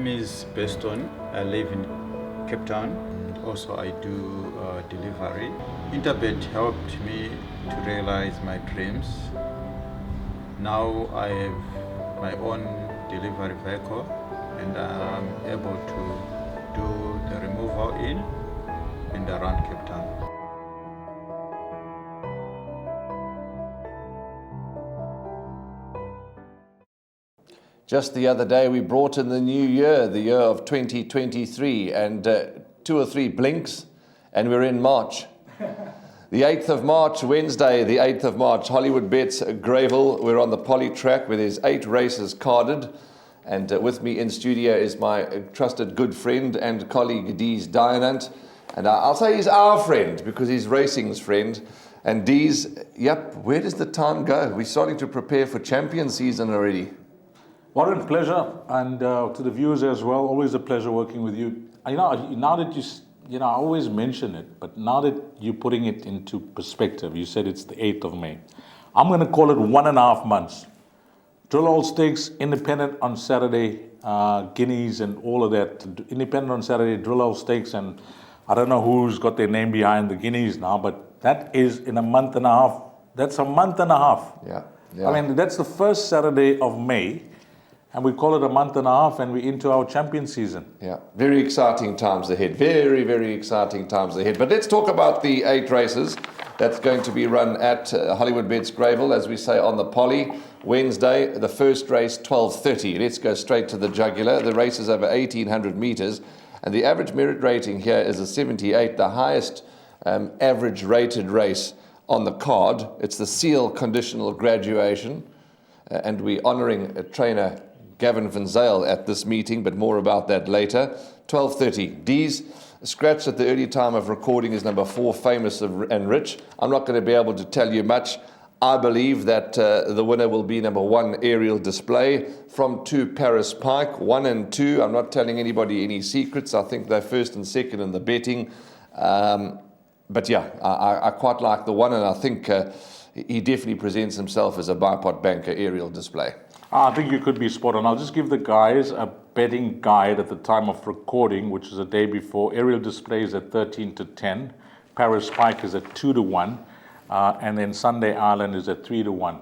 name is Beston. I live in Cape Town. Also, I do delivery. Interbet helped me to realize my dreams. Now I have my own delivery vehicle and I'm able to do the removal in and around Cape Town. Just the other day, we brought in the new year, the year of 2023, and 2 or 3 blinks, and we're in March. The 8th of March, Wednesday, the 8th of March, Hollywoodbets Greyville. We're on the poly track where there's 8 races carded, and with me in studio is my trusted good friend and colleague, Dees Dynant. And I'll say he's our friend because he's racing's friend. And Dees, yep, where does the time go? We're starting to prepare for champion season already. Warren, pleasure, and to the viewers as well, always a pleasure working with you. Now that I always mention it, but now that you're putting it into perspective, you said it's the 8th of May. I'm going to call it 1.5 months. Drill Hole Stakes, independent on Saturday, Guineas and all of that. Independent on Saturday, Drill Hole Stakes, and I don't know who's got their name behind the Guineas now, but that is in a month and a half. That's a month and a half. Yeah. I mean, that's the first Saturday of May. And we call it a month and a half, and we're into our champion season. Yeah, very exciting times ahead. Very, very exciting times ahead. But let's talk about the 8 races that's going to be run at Hollywoodbets Greyville, as we say, on the poly. Wednesday, the first race, 12:30. Let's go straight to the jugular. The race is over 1,800 meters, and the average merit rating here is a 78, the highest average rated race on the card. It's the Seal Conditional Graduation, and we're honouring a trainer, Gavin Van Zyl, at this meeting, but more about that later. 12:30. Dees, scratched at the early time of recording, is number 4, Famous and Rich. I'm not going to be able to tell you much. I believe that the winner will be number 1, Aerial Display. From 2, Paris Pike. 1 and 2, I'm not telling anybody any secrets. I think they're first and second in the betting. But yeah, I quite like the 1, and I think he definitely presents himself as a bipod banker, Aerial Display. I think you could be spot on. I'll just give the guys a betting guide at the time of recording, which is the day before. Aerial Display is at 13-10. Paris Pike is at 2-1. And then Sunday Island is at 3-1.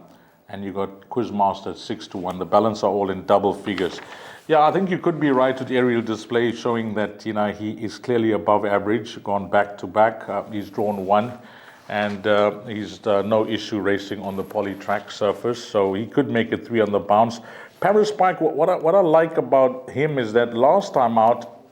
And you got Quizmaster at 6-1. The balance are all in double figures. Yeah, I think you could be right with Aerial Display, showing that he is clearly above average, gone back to back. He's drawn 1. And he's no issue racing on the poly track surface, so he could make it 3 on the bounce. Paris Pike, what I like about him is that last time out,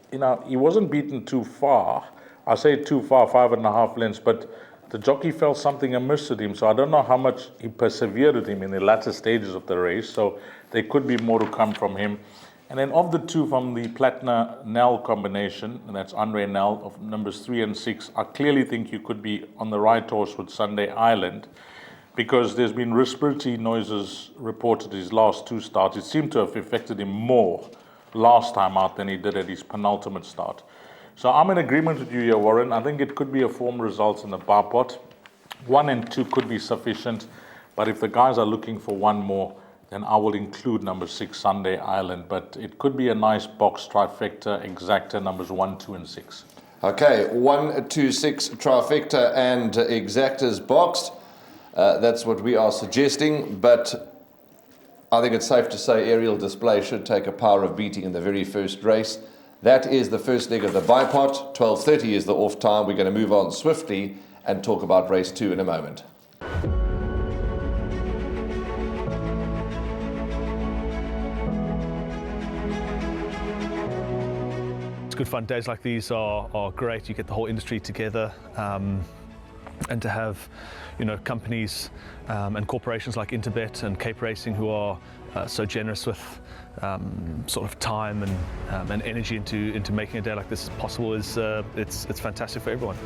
he wasn't beaten too far. I say too far, 5.5 lengths, but the jockey felt something amiss with him, so I don't know how much he persevered with him in the latter stages of the race, so there could be more to come from him. And then of the 2 from the Platina-Nell combination, and that's Andre Nell of numbers 3 and 6, I clearly think you could be on the right horse with Sunday Island, because there's been respiratory noises reported his last 2 starts. It seemed to have affected him more last time out than he did at his penultimate start. So I'm in agreement with you here, Warren. I think it could be a form result in the bar pot. 1 and 2 could be sufficient, but if the guys are looking for 1 more, then I will include number 6, Sunday Island. But it could be a nice box trifecta, exacta, numbers 1, 2, and 6. Okay, 1, 2, 6 trifecta and exactas boxed. That's what we are suggesting. But I think it's safe to say Aerial Display should take a power of beating in the very first race. That is the first leg of the bipot. 12:30 is the off time. We're going to move on swiftly and talk about race 2 in a moment. Good fun. Days like these are great. You get the whole industry together, and to have companies and corporations like Interbet and Cape Racing who are so generous with sort of time and energy into making a day like this possible is it's fantastic for everyone.